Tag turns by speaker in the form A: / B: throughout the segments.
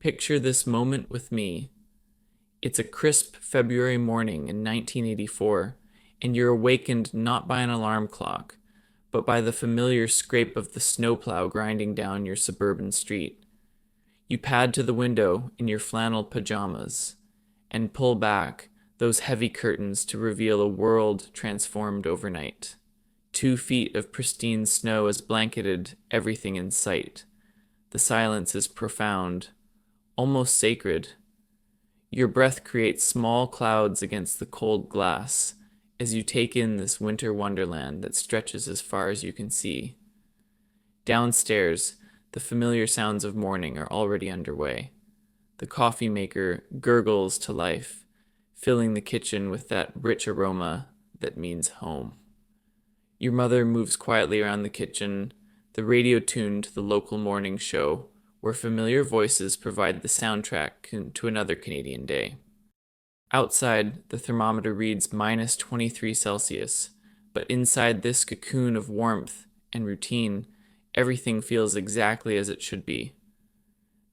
A: Picture this moment with me. It's a crisp February morning in 1984, and you're awakened not by an alarm clock, but by the familiar scrape of the snowplow grinding down your suburban street. You pad to the window in your flannel pajamas and pull back those heavy curtains to reveal a world transformed overnight. 2 feet of pristine snow has blanketed everything in sight. The silence is profound, almost sacred. Your breath creates small clouds against the cold glass as you take in this winter wonderland that stretches as far as you can see. Downstairs, the familiar sounds of morning are already underway. The coffee maker gurgles to life, filling the kitchen with that rich aroma that means home. Your mother moves quietly around the kitchen, the radio tuned to the local morning show, where familiar voices provide the soundtrack to another Canadian day. Outside, the thermometer reads minus 23 Celsius, but inside this cocoon of warmth and routine, everything feels exactly as it should be.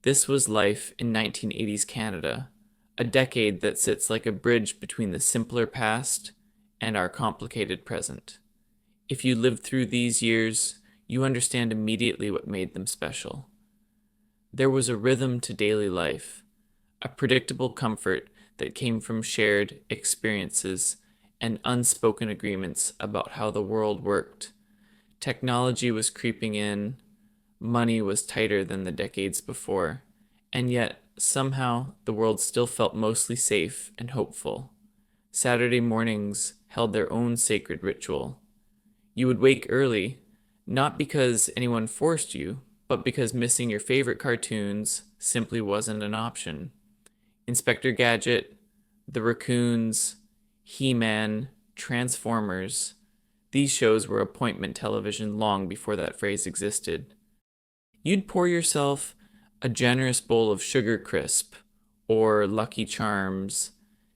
A: This was life in 1980s Canada, a decade that sits like a bridge between the simpler past and our complicated present. If you lived through these years, you understand immediately what made them special. There was a rhythm to daily life, a predictable comfort that came from shared experiences and unspoken agreements about how the world worked. Technology was creeping in, money was tighter than the decades before, and yet, somehow, the world still felt mostly safe and hopeful. Saturday mornings held their own sacred ritual. You would wake early, not because anyone forced you, but because missing your favorite cartoons simply wasn't an option. Inspector Gadget, The Raccoons, He-Man, Transformers, these shows were appointment television long before that phrase existed. You'd pour yourself a generous bowl of Sugar Crisp or Lucky Charms,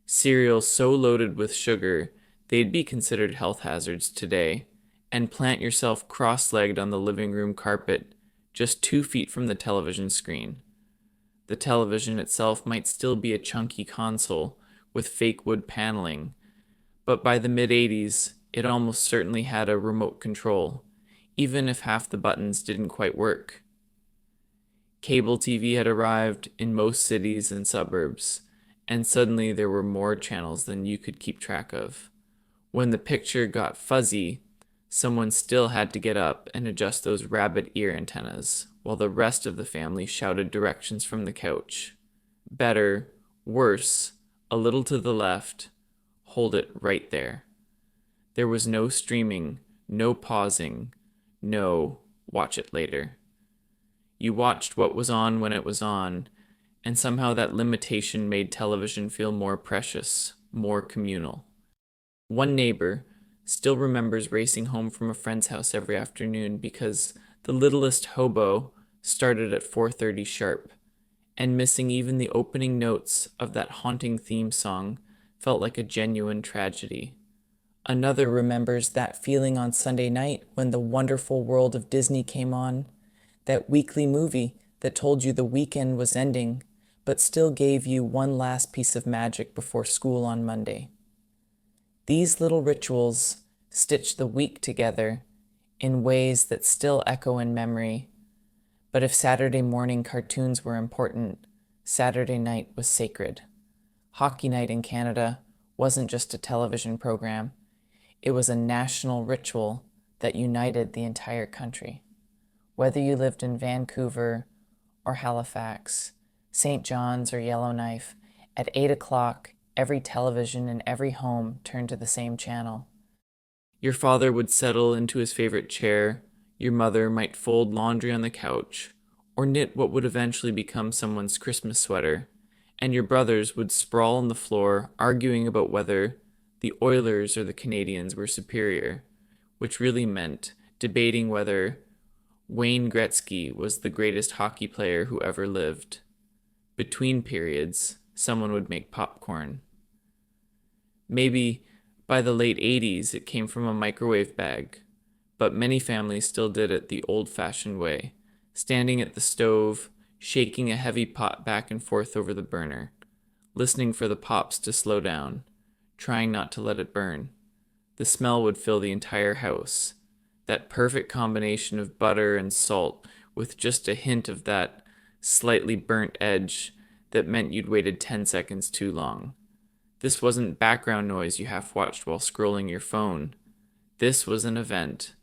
A: cereal so loaded with sugar they'd be considered health hazards today, and plant yourself cross-legged on the living room carpet just 2 feet from the television screen. The television itself might still be a chunky console with fake wood paneling, but by the mid-80s, it almost certainly had a remote control, even if half the buttons didn't quite work. Cable TV had arrived in most cities and suburbs, and suddenly there were more channels than you could keep track of. When the picture got fuzzy, someone still had to get up and adjust those rabbit ear antennas, while the rest of the family shouted directions from the couch. Better, worse, a little to the left, hold it right there. There was no streaming, no pausing, no watch it later. You watched what was on when it was on, and somehow that limitation made television feel more precious, more communal. One neighbor still remembers racing home from a friend's house every afternoon because the littlest hobo started at 4:30 sharp, and missing even the opening notes of that haunting theme song felt like a genuine tragedy. Another remembers that feeling on Sunday night when The Wonderful World of Disney came on, that weekly movie that told you the weekend was ending, but still gave you one last piece of magic before school on Monday. These little rituals stitch the week together in ways that still echo in memory. But if Saturday morning cartoons were important, Saturday night was sacred. Hockey night in Canada wasn't just a television program. It was a national ritual that united the entire country. Whether you lived in Vancouver or Halifax, St. John's or Yellowknife, at 8 o'clock, every television in every home turned to the same channel. Your father would settle into his favorite chair, your mother might fold laundry on the couch, or knit what would eventually become someone's Christmas sweater, and your brothers would sprawl on the floor arguing about whether the Oilers or the Canadians were superior, which really meant debating whether Wayne Gretzky was the greatest hockey player who ever lived. Between periods, someone would make popcorn. Maybe by the late 80s it came from a microwave bag, but many families still did it the old-fashioned way, standing at the stove, shaking a heavy pot back and forth over the burner, listening for the pops to slow down, trying not to let it burn. The smell would fill the entire house. That perfect combination of butter and salt with just a hint of that slightly burnt edge that meant you'd waited 10 seconds too long. This wasn't background noise you half watched while scrolling your phone. This was an event.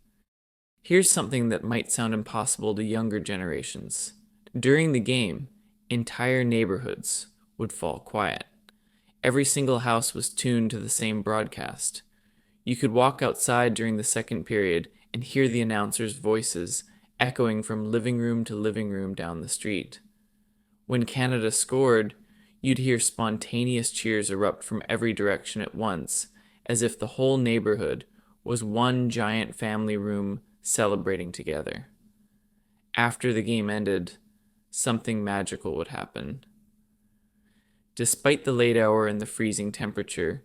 A: Here's something that might sound impossible to younger generations. During the game, entire neighborhoods would fall quiet. Every single house was tuned to the same broadcast. You could walk outside during the second period and hear the announcers' voices echoing from living room to living room down the street. When Canada scored, you'd hear spontaneous cheers erupt from every direction at once, as if the whole neighborhood was one giant family room celebrating together. After the game ended, something magical would happen. Despite the late hour and the freezing temperature,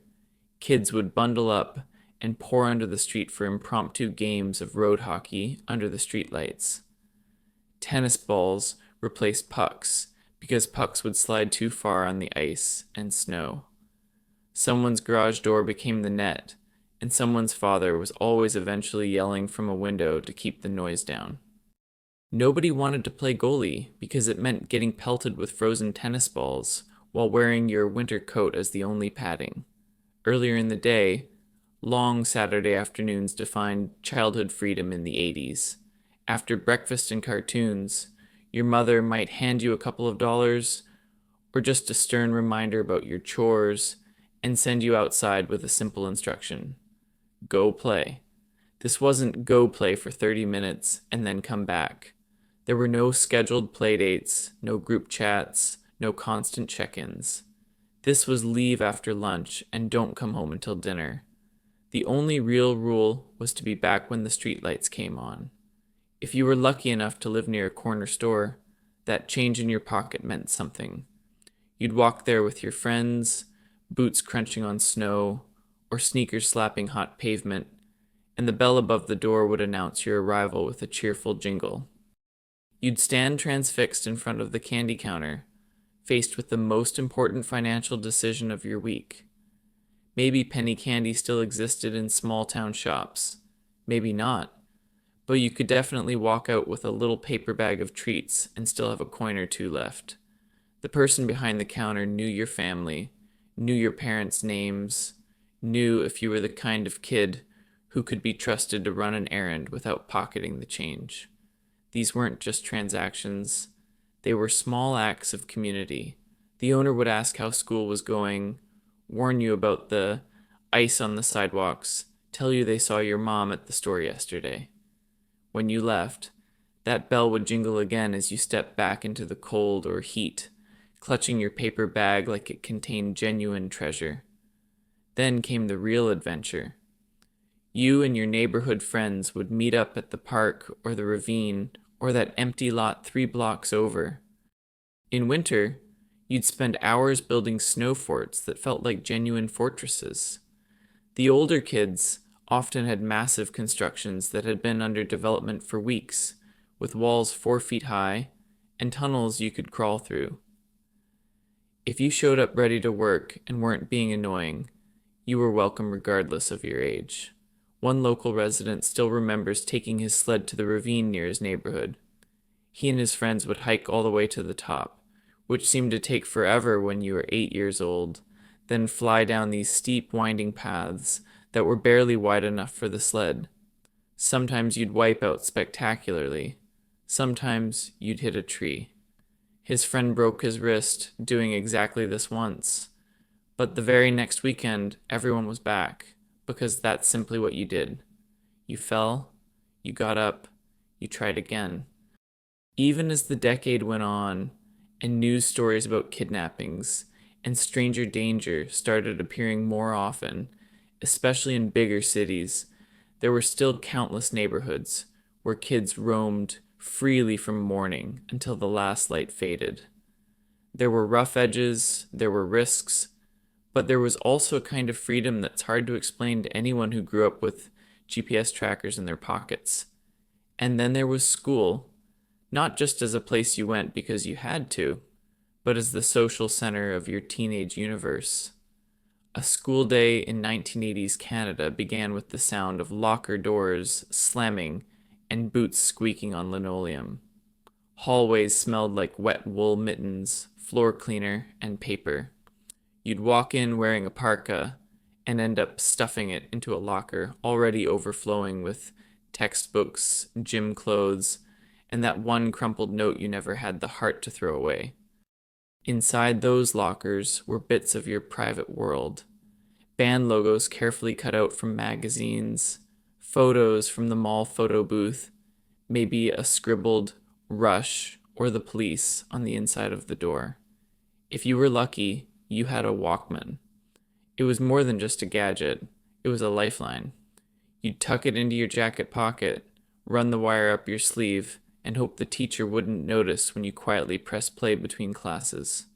A: kids would bundle up and pour onto the street for impromptu games of road hockey under the streetlights. Tennis balls replaced pucks because pucks would slide too far on the ice and snow. Someone's garage door became the net, and someone's father was always eventually yelling from a window to keep the noise down. Nobody wanted to play goalie because it meant getting pelted with frozen tennis balls while wearing your winter coat as the only padding. Earlier in the day, long Saturday afternoons defined childhood freedom in the 80s. After breakfast and cartoons, your mother might hand you a couple of dollars or just a stern reminder about your chores and send you outside with a simple instruction. Go play. This wasn't go play for 30 minutes and then come back. There were no scheduled play dates, no group chats, no constant check-ins. This was leave after lunch and don't come home until dinner. The only real rule was to be back when the streetlights came on. If you were lucky enough to live near a corner store, that change in your pocket meant something. You'd walk there with your friends, boots crunching on snow, or sneakers slapping hot pavement, and the bell above the door would announce your arrival with a cheerful jingle. You'd stand transfixed in front of the candy counter, faced with the most important financial decision of your week. Maybe penny candy still existed in small town shops. Maybe not. But you could definitely walk out with a little paper bag of treats and still have a coin or two left. The person behind the counter knew your family, knew your parents' names, knew if you were the kind of kid who could be trusted to run an errand without pocketing the change. These weren't just transactions. They were small acts of community. The owner would ask how school was going, warn you about the ice on the sidewalks, tell you they saw your mom at the store yesterday. When you left, that bell would jingle again as you stepped back into the cold or heat, clutching your paper bag like it contained genuine treasure. Then came the real adventure. You and your neighborhood friends would meet up at the park or the ravine or that empty lot 3 blocks over. In winter, you'd spend hours building snow forts that felt like genuine fortresses. The older kids often had massive constructions that had been under development for weeks, with walls 4 feet high and tunnels you could crawl through. If you showed up ready to work and weren't being annoying, you were welcome regardless of your age. One local resident still remembers taking his sled to the ravine near his neighborhood. He and his friends would hike all the way to the top, which seemed to take forever when you were 8 years old, then fly down these steep, winding paths that were barely wide enough for the sled. Sometimes you'd wipe out spectacularly. Sometimes you'd hit a tree. His friend broke his wrist doing exactly this once. But the very next weekend, everyone was back, because that's simply what you did. You fell, you got up, you tried again. Even as the decade went on, and news stories about kidnappings and stranger danger started appearing more often, especially in bigger cities, there were still countless neighborhoods where kids roamed freely from morning until the last light faded. There were rough edges, there were risks, but there was also a kind of freedom that's hard to explain to anyone who grew up with GPS trackers in their pockets. And then there was school, not just as a place you went because you had to, but as the social center of your teenage universe. A school day in 1980s Canada began with the sound of locker doors slamming and boots squeaking on linoleum. Hallways smelled like wet wool mittens, floor cleaner, and paper. You'd walk in wearing a parka and end up stuffing it into a locker already overflowing with textbooks, gym clothes, and that one crumpled note you never had the heart to throw away. Inside those lockers were bits of your private world. Band logos carefully cut out from magazines, photos from the mall photo booth, maybe a scribbled Rush or the Police on the inside of the door. If you were lucky, you had a Walkman. It was more than just a gadget, it was a lifeline. You'd tuck it into your jacket pocket, run the wire up your sleeve, and hope the teacher wouldn't notice when you quietly press play between classes.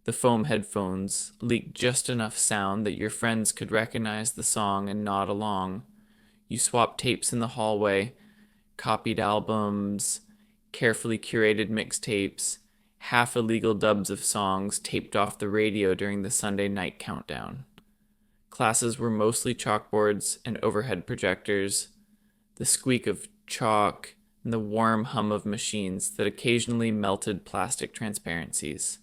A: The foam headphones leaked just enough sound that your friends could recognize the song and nod along. You swapped tapes in the hallway, copied albums, carefully curated mixtapes, half illegal dubs of songs taped off the radio during the Sunday night countdown. Classes were mostly chalkboards and overhead projectors, the squeak of chalk and the warm hum of machines that occasionally melted plastic transparencies.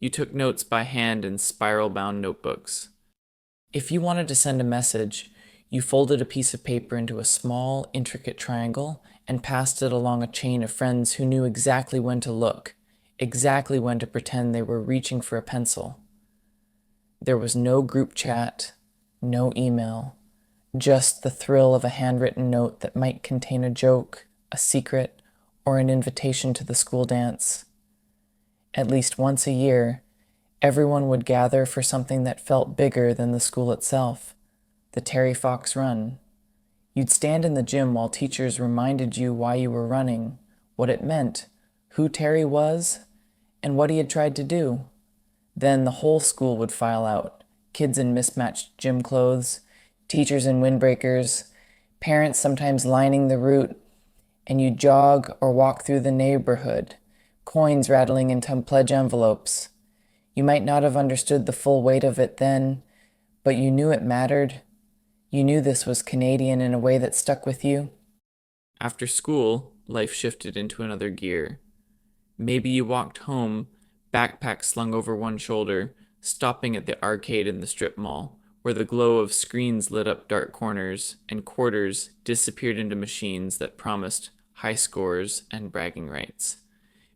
A: You took notes by hand in spiral-bound notebooks. If you wanted to send a message, you folded a piece of paper into a small, intricate triangle and passed it along a chain of friends who knew exactly when to look, exactly when to pretend they were reaching for a pencil. There was no group chat, no email, just the thrill of a handwritten note that might contain a joke, a secret, or an invitation to the school dance. At least once a year, everyone would gather for something that felt bigger than the school itself, the Terry Fox Run. You'd stand in the gym while teachers reminded you why you were running, what it meant, who Terry was, and what he had tried to do. Then the whole school would file out, kids in mismatched gym clothes, teachers in windbreakers, parents sometimes lining the route, and you'd jog or walk through the neighborhood, coins rattling into pledge envelopes. You might not have understood the full weight of it then, but you knew it mattered. You knew this was Canadian in a way that stuck with you. After school, life shifted into another gear. Maybe you walked home, backpack slung over one shoulder, stopping at the arcade in the strip mall, where the glow of screens lit up dark corners and quarters disappeared into machines that promised high scores and bragging rights.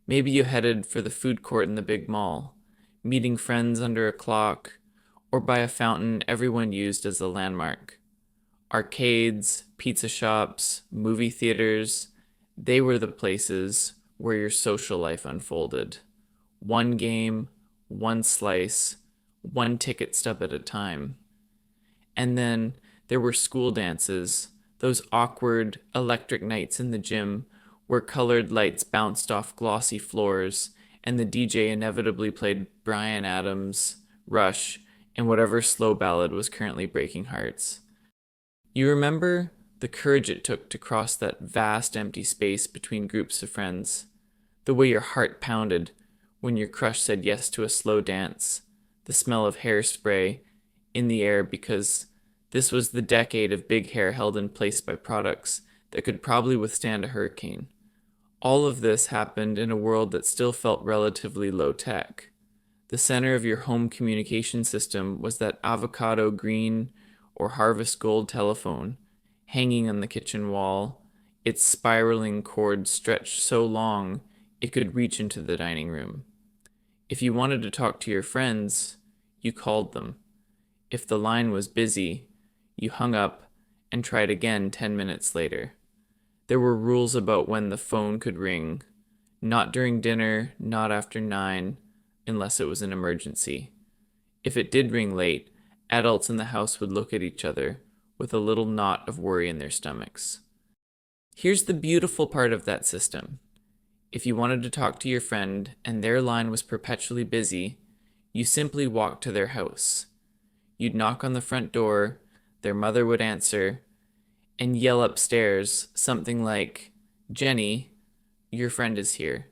A: Maybe you headed for the food court in the big mall, meeting friends under a clock, or by a fountain everyone used as a landmark. Arcades, pizza shops, movie theaters, they were the places where your social life unfolded. One game, one slice, one ticket stub at a time. And then there were school dances, those awkward electric nights in the gym where colored lights bounced off glossy floors and the DJ inevitably played Bryan Adams, Rush, and whatever slow ballad was currently breaking hearts. You remember the courage it took to cross that vast empty space between groups of friends, the way your heart pounded when your crush said yes to a slow dance, the smell of hairspray in the air because this was the decade of big hair held in place by products that could probably withstand a hurricane. All of this happened in a world that still felt relatively low-tech. The center of your home communication system was that avocado green or harvest gold telephone hanging on the kitchen wall, its spiraling cord stretched so long it could reach into the dining room. If you wanted to talk to your friends, you called them. If the line was busy, you hung up and tried again 10 minutes later. There were rules about when the phone could ring. Not during dinner, not after 9, unless it was an emergency. If it did ring late, adults in the house would look at each other with a little knot of worry in their stomachs. Here's the beautiful part of that system. If you wanted to talk to your friend and their line was perpetually busy, you simply walked to their house. You'd knock on the front door, their mother would answer, and yell upstairs something like, "Jenny, your friend is here,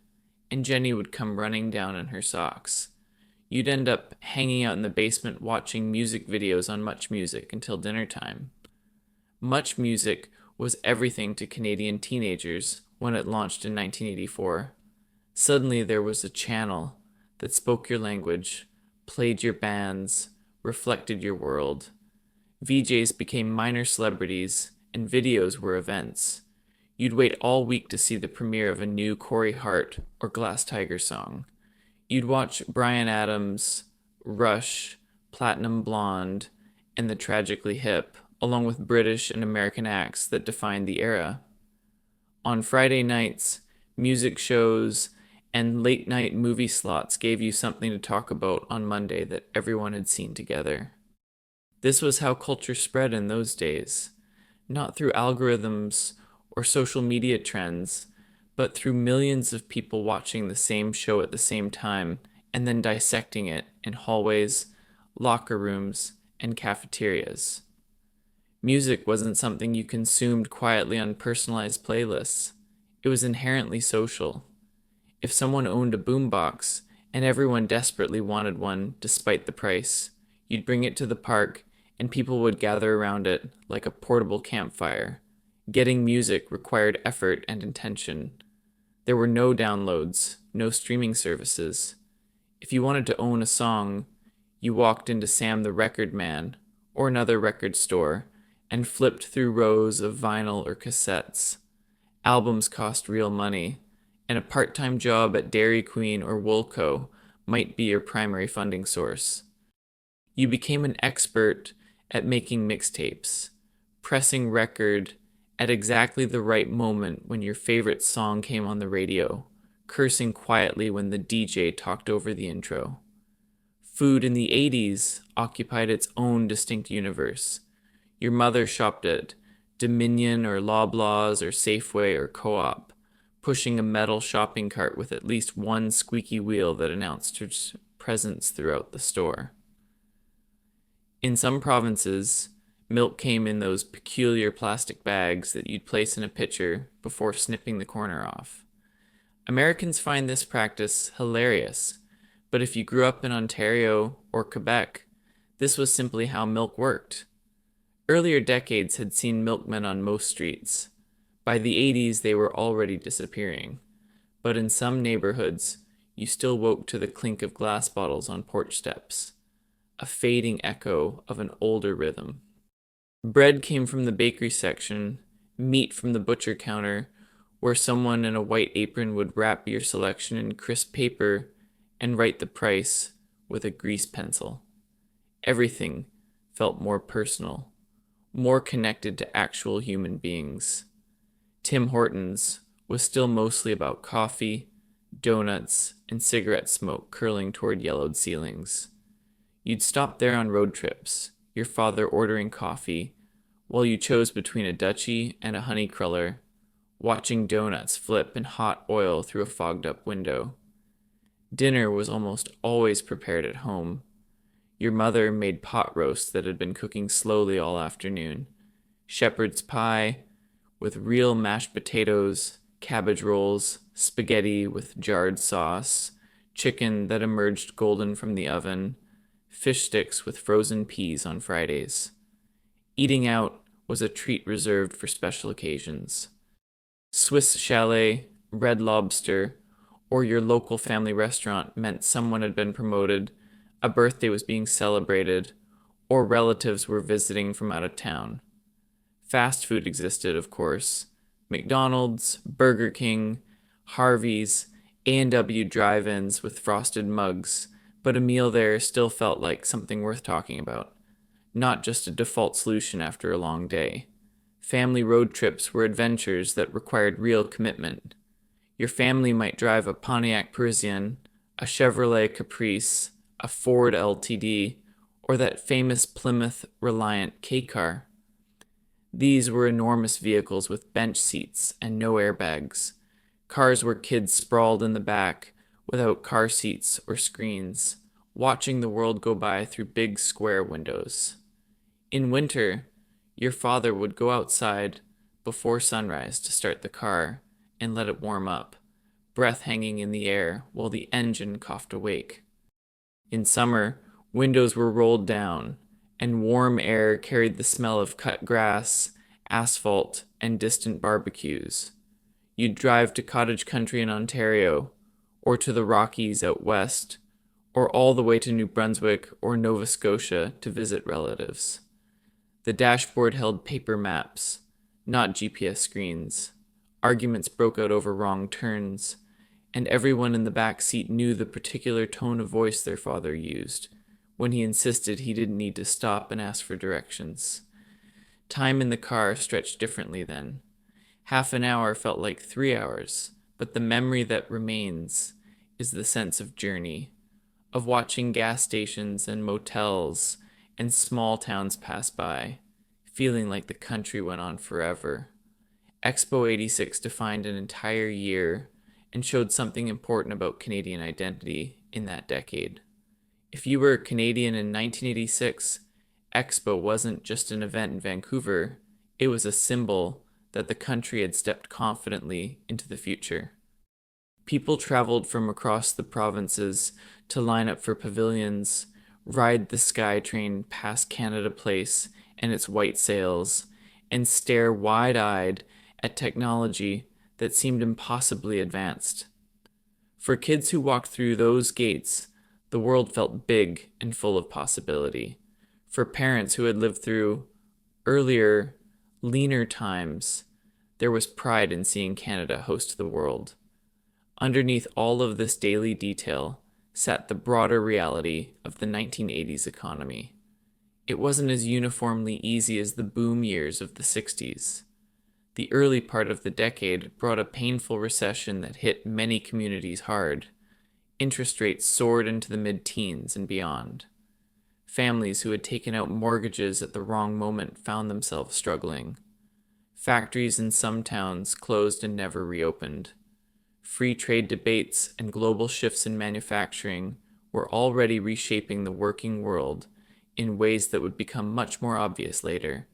A: and Jenny would come running down in her socks. You'd end up hanging out in the basement watching music videos on MuchMusic until dinner time. MuchMusic was everything to Canadian teenagers when it launched in 1984. Suddenly there was a channel that spoke your language, played your bands, reflected your world. VJs became minor celebrities, and videos were events. You'd wait all week to see the premiere of a new Corey Hart or Glass Tiger song. You'd watch Bryan Adams, Rush, Platinum Blonde, and the Tragically Hip, along with British and American acts that defined the era. On Friday nights, music shows and late-night movie slots gave you something to talk about on Monday that everyone had seen together. This was how culture spread in those days, not through algorithms or social media trends, but through millions of people watching the same show at the same time and then dissecting it in hallways, locker rooms, and cafeterias. Music wasn't something you consumed quietly on personalized playlists. It was inherently social. If someone owned a boombox and everyone desperately wanted one despite the price, you'd bring it to the park and people would gather around it like a portable campfire. Getting music required effort and intention. There were no downloads, no streaming services. If you wanted to own a song, you walked into Sam the Record Man or another record store and flipped through rows of vinyl or cassettes. Albums cost real money, and a part-time job at Dairy Queen or Woolco might be your primary funding source. You became an expert at making mixtapes, pressing record at exactly the right moment when your favorite song came on the radio, cursing quietly when the DJ talked over the intro. Food in the 80s occupied its own distinct universe. Your mother shopped at Dominion or Loblaws or Safeway or Co-op, pushing a metal shopping cart with at least one squeaky wheel that announced her presence throughout the store. In some provinces, milk came in those peculiar plastic bags that you'd place in a pitcher before snipping the corner off. Americans find this practice hilarious, but if you grew up in Ontario or Quebec, this was simply how milk worked. Earlier decades had seen milkmen on most streets. By the 80s, they were already disappearing. But in some neighborhoods, you still woke to the clink of glass bottles on porch steps, a fading echo of an older rhythm. Bread came from the bakery section, meat from the butcher counter, where someone in a white apron would wrap your selection in crisp paper and write the price with a grease pencil. Everything felt more personal, more connected to actual human beings. Tim Hortons was still mostly about coffee, donuts, and cigarette smoke curling toward yellowed ceilings. You'd stop there on road trips, your father ordering coffee, while you chose between a Dutchie and a honey cruller, watching donuts flip in hot oil through a fogged-up window. Dinner was almost always prepared at home. Your mother made pot roast that had been cooking slowly all afternoon, shepherd's pie with real mashed potatoes, cabbage rolls, spaghetti with jarred sauce, chicken that emerged golden from the oven, fish sticks with frozen peas on Fridays. Eating out was a treat reserved for special occasions. Swiss Chalet, Red Lobster, or your local family restaurant meant someone had been promoted, a birthday was being celebrated, or relatives were visiting from out of town. Fast food existed, of course. McDonald's, Burger King, Harvey's, A&W drive-ins with frosted mugs, but a meal there still felt like something worth talking about, not just a default solution after a long day. Family road trips were adventures that required real commitment. Your family might drive a Pontiac Parisienne, a Chevrolet Caprice, a Ford LTD, or that famous Plymouth Reliant K-car. These were enormous vehicles with bench seats and no airbags, cars where kids sprawled in the back without car seats or screens, watching the world go by through big square windows. In winter, your father would go outside before sunrise to start the car and let it warm up, breath hanging in the air while the engine coughed awake. In summer, windows were rolled down, and warm air carried the smell of cut grass, asphalt, and distant barbecues. You'd drive to cottage country in Ontario, or to the Rockies out west, or all the way to New Brunswick or Nova Scotia to visit relatives. The dashboard held paper maps, not GPS screens. Arguments broke out over wrong turns, and everyone in the back seat knew the particular tone of voice their father used when he insisted he didn't need to stop and ask for directions. Time in the car stretched differently then. Half an hour felt like 3 hours, but the memory that remains is the sense of journey, of watching gas stations and motels and small towns pass by, feeling like the country went on forever. Expo 86 defined an entire year and showed something important about Canadian identity in that decade. If you were a Canadian in 1986, Expo wasn't just an event in Vancouver, it was a symbol that the country had stepped confidently into the future. People traveled from across the provinces to line up for pavilions, ride the SkyTrain past Canada Place and its white sails, and stare wide-eyed at technology that seemed impossibly advanced. For kids who walked through those gates, the world felt big and full of possibility. For parents who had lived through earlier, leaner times, there was pride in seeing Canada host the world. Underneath all of this daily detail sat the broader reality of the 1980s economy. It wasn't as uniformly easy as the boom years of the 60s. The early part of the decade brought a painful recession that hit many communities hard. Interest rates soared into the mid-teens and beyond. Families who had taken out mortgages at the wrong moment found themselves struggling. Factories in some towns closed and never reopened. Free trade debates and global shifts in manufacturing were already reshaping the working world in ways that would become much more obvious later.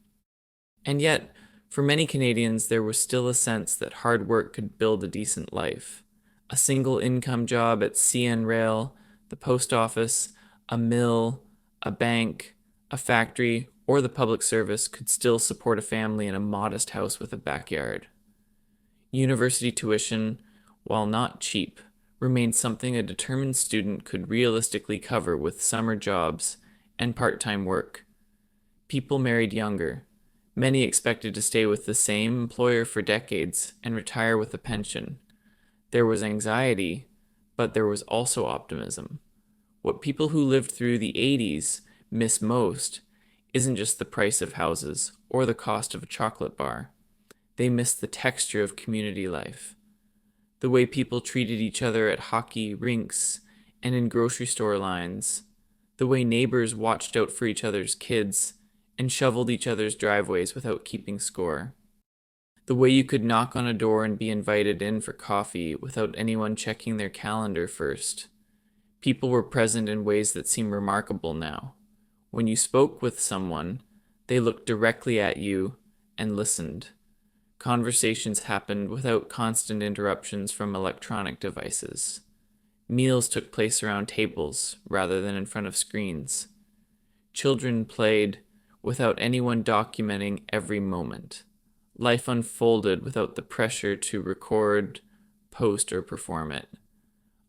A: And yet, for many Canadians, there was still a sense that hard work could build a decent life. A single income job at CN Rail, the post office, a mill, a bank, a factory, or the public service could still support a family in a modest house with a backyard. University tuition, while not cheap, remained something a determined student could realistically cover with summer jobs and part-time work. People married younger. Many expected to stay with the same employer for decades and retire with a pension. There was anxiety, but there was also optimism. What people who lived through the 80s miss most isn't just the price of houses or the cost of a chocolate bar. They miss the texture of community life. The way people treated each other at hockey rinks and in grocery store lines. The way neighbors watched out for each other's kids and shoveled each other's driveways without keeping score. The way you could knock on a door and be invited in for coffee without anyone checking their calendar first. People were present in ways that seem remarkable now. When you spoke with someone, they looked directly at you and listened. Conversations happened without constant interruptions from electronic devices. Meals took place around tables rather than in front of screens. Children played without anyone documenting every moment. Life unfolded without the pressure to record, post, or perform it.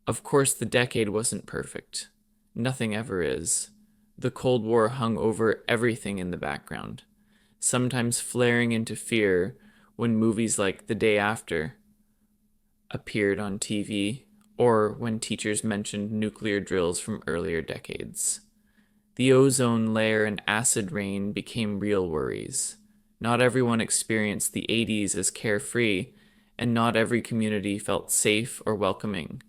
A: Of course, the decade wasn't perfect. Nothing ever is. The Cold War hung over everything in the background, sometimes flaring into fear when movies like The Day After appeared on TV, or when teachers mentioned nuclear drills from earlier decades. The ozone layer and acid rain became real worries. Not everyone experienced the 80s as carefree, and not every community felt safe or welcoming.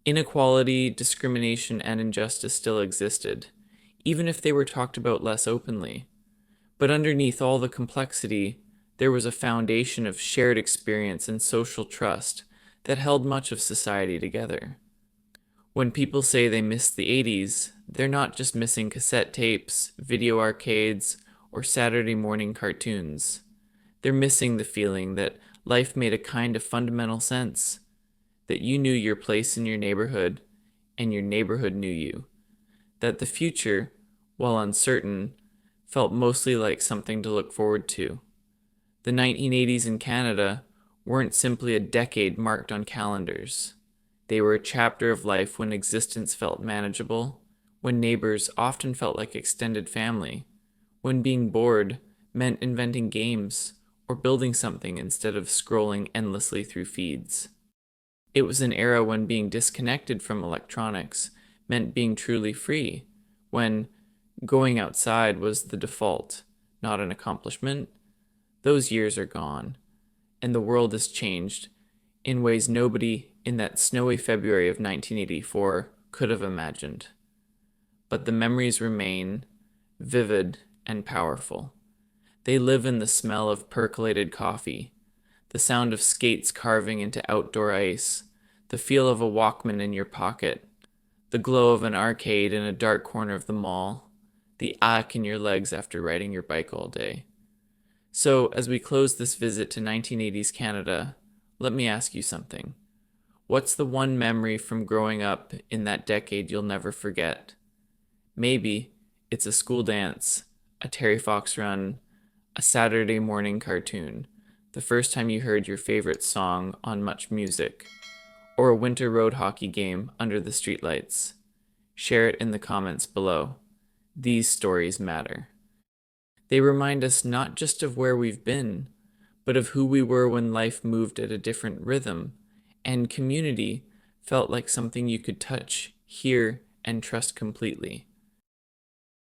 A: Inequality, discrimination, and injustice still existed, even if they were talked about less openly. But underneath all the complexity, there was a foundation of shared experience and social trust that held much of society together. When people say they miss the 80s, they're not just missing cassette tapes, video arcades, or Saturday morning cartoons. They're missing the feeling that life made a kind of fundamental sense. that you knew your place in your neighborhood and your neighborhood knew you, that the future, while uncertain, felt mostly like something to look forward to. The 1980s in Canada weren't simply a decade marked on calendars. They were a chapter of life when existence felt manageable, when neighbors often felt like extended family, when being bored meant inventing games or building something instead of scrolling endlessly through feeds. It was an era when being disconnected from electronics meant being truly free, when going outside was the default, not an accomplishment. Those years are gone, and the world has changed in ways nobody in that snowy February of 1984 could have imagined. But the memories remain vivid and powerful. They live in the smell of percolated coffee, the sound of skates carving into outdoor ice, the feel of a Walkman in your pocket, the glow of an arcade in a dark corner of the mall, the ache in your legs after riding your bike all day. So, as we close this visit to 1980s Canada, let me ask you something. What's the one memory from growing up in that decade you'll never forget? Maybe it's a school dance, a Terry Fox run, a Saturday morning cartoon, the first time you heard your favorite song on MuchMusic, or a winter road hockey game under the streetlights. Share it in the comments below. These stories matter. They remind us not just of where we've been, but of who we were when life moved at a different rhythm, and community felt like something you could touch, hear, and trust completely.